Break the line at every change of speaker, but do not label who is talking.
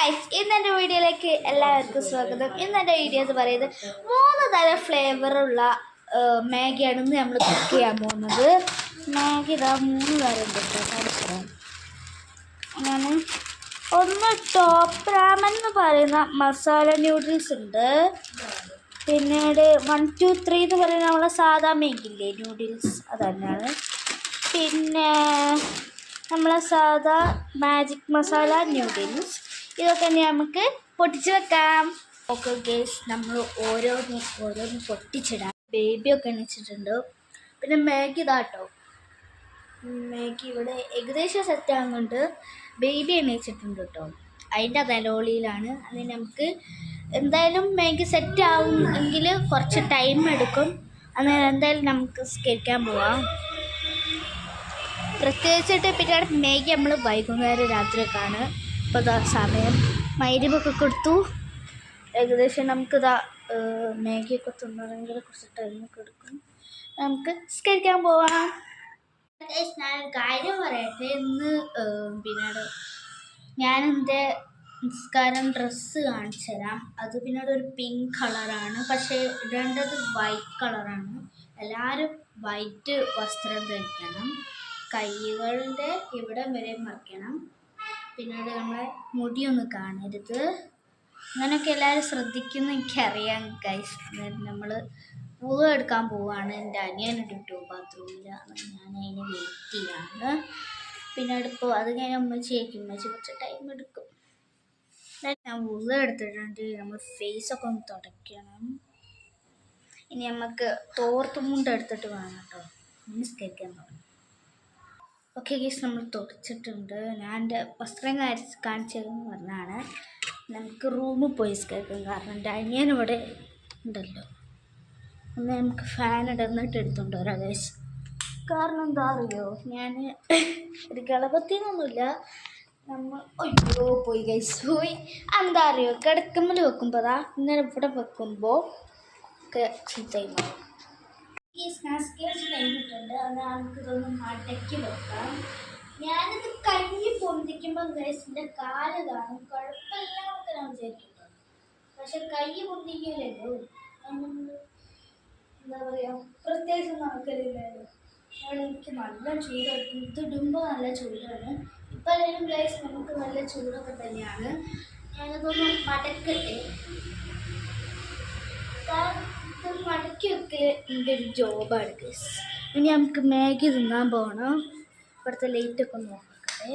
Guys, ഇന്നെൻ്റെ വീഡിയോയിലേക്ക് എല്ലാവർക്കും സ്വാഗതം. ഇന്നെൻ്റെ വീഡിയോ എന്ന് പറയുന്നത് 3 തരം ഫ്ലേവറുള്ള മാഗിയാണ് ഇന്ന് നമ്മൾ കുക്ക് ചെയ്യാൻ പോകുന്നത്. മാഗി ഇതാ 3 തരം ഉണ്ട്. ഞാൻ ഒന്ന് ടോപ്പ് രാമൻ എന്ന് പറയുന്ന മസാല ന്യൂഡിൽസ് ഉണ്ട്. പിന്നീട് 1 2 3 എന്ന് പറയുന്ന നമ്മളെ സാധാ മാഗിയില്ലേ ന്യൂഡിൽസ്, അത് തന്നെയാണ്. പിന്നെ നമ്മളെ സാധാ മാജിക് മസാല ന്യൂഡിൽസ്, ഇതൊക്കെ നമുക്ക് പൊട്ടിച്ച് വെക്കാം. ഓക്കെ ഗൈസ്, നമ്മൾ ഓരോന്ന് പൊട്ടിച്ചിടാം. ബേബിയൊക്കെ എണീച്ചിട്ടുണ്ട്. പിന്നെ മാഗി ഇതാട്ടോ, മാഗി ഇവിടെ ഏകദേശം സെറ്റ് ആകുന്നുണ്ട്. ബേബി എണീച്ചിട്ടുണ്ട് കേട്ടോ, അതിൻ്റെ തലോളിയിലാണ്. അത് നമുക്ക് എന്തായാലും മാഗി സെറ്റ് ആവുമെങ്കിൽ കുറച്ച് ടൈം എടുക്കും. അന്നേരം എന്തായാലും നമുക്ക് സ്കരിക്കാൻ പോവാം. പ്രത്യേകിച്ചിട്ട് പിന്നെ മാഗി നമ്മൾ വൈകുന്നേരം രാത്രിയൊക്കെയാണ്. ഇപ്പോൾ ഇതാ സമയം മഗ്‌രിബൊക്കെ കൊടുത്തു. ഏകദേശം നമുക്കിതാ മാഗിയൊക്കെ തിന്നണമെങ്കിൽ കുറച്ച് ടൈമൊക്കെ എടുക്കും. നമുക്ക് സ്കരിക്കാൻ പോവാം. ഞാൻ കാര്യം പറയട്ടെ, ഇന്ന് പിന്നീട് ഞാൻ എൻ്റെ നിസ്കാരം ഡ്രസ്സ് കാണിച്ചു തരാം. അത് പിന്നീട് ഒരു പിങ്ക് കളറാണ്, പക്ഷേ ഇടേണ്ടത് വൈറ്റ് കളറാണ്. എല്ലാവരും വൈറ്റ് വസ്ത്രം ധരിക്കണം. കൈകളുടെ ഇവിടം വരെ മറയ്ക്കണം. പിന്നീട് നമ്മളെ മുടിയൊന്നും കാണരുത്. അങ്ങനെയൊക്കെ എല്ലാവരും ശ്രദ്ധിക്കുന്നു എനിക്കറിയാം ഗൈസ്. നമ്മൾ വുളു എടുക്കാൻ പോവുകയാണ്. എൻ്റെ അനിയനുണ്ട് ബാത്റൂമിൽ, ഞാൻ അതിന് വെയിറ്റ് ചെയ്യാണ്. പിന്നീട് ഇപ്പോൾ അത് കഴിഞ്ഞ് ഉമ്മച്ചി കുറച്ച് ടൈം എടുക്കും. ഞാൻ വുളു എടുത്തിട്ടുണ്ട്. നമ്മൾ ഫേസൊക്കെ ഒന്ന് തുടയ്ക്കണം. ഇനി നമുക്ക് തോർത്തുമുണ്ട് എടുത്തിട്ട് വേണം കേട്ടോ നിസ്കരിക്കാൻ തുടങ്ങും. ഓക്കെ ഗൈസ്, നമ്മൾ തുടച്ചിട്ടുണ്ട്. ഞാൻ എൻ്റെ വസ്ത്രം കാണിച്ചതെന്ന് പറഞ്ഞാണ്. നമുക്ക് റൂമിൽ പോയി സ്കരിക്കും, കാരണം എൻ്റെ അനിയൻ ഇവിടെ ഉണ്ടല്ലോ. ഒന്ന് നമുക്ക് ഫാൻ ഇടന്നിട്ട് എടുത്തുകൊണ്ട് വരാം ഗൈസ്. കാരണം എന്താ അറിയോ, ഞാൻ ഒരു ഗളപത്തിനൊന്നുമില്ല. നമ്മൾ പോയി ഗൈസ് പോയി. എന്താ അറിയോ, കിടക്കുമ്പോൾ വെക്കുമ്പോൾ അതാ ഇങ്ങനെ ഇവിടെ വെക്കുമ്പോൾ ഒക്കെ ചീത്തയായി മാറും. ഈ സ്നാസ്കേഴ്സ് കഴിഞ്ഞിട്ടുണ്ട്. അത് നമുക്കിതൊന്ന് മടക്കി വെക്കാം. ഞാനിത് കൈ പൊന്തിക്കുമ്പോൾ ഗൈസിൻ്റെ കാല് കാണും. കുഴപ്പമില്ലാന്നൊക്കെ ഞാൻ വിചാരിക്കുന്നു, പക്ഷെ കൈ പൊന്തിക്കില്ലല്ലോ. എന്താ പറയുക, പ്രത്യേകിച്ച് നമുക്കറിയില്ലല്ലോ. എനിക്ക് നല്ല ചൂടായിരിക്കും. ഇതിടുമ്പോൾ നല്ല ചൂടാണ്. ഇപ്പം അല്ലെങ്കിലും ഗൈസ് നമുക്ക് നല്ല ചൂടൊക്കെ തന്നെയാണ്. ഞാനതൊന്ന് മടക്കട്ടെ. മടക്കി വെക്കൽ എൻ്റെ ഒരു ജോബാണ് ഗൈസ്. ഇനി നമുക്ക് മാഗി തിന്നാൻ പോകണം. ഇവിടുത്തെ ലൈറ്റൊക്കെ നോക്കട്ടെ.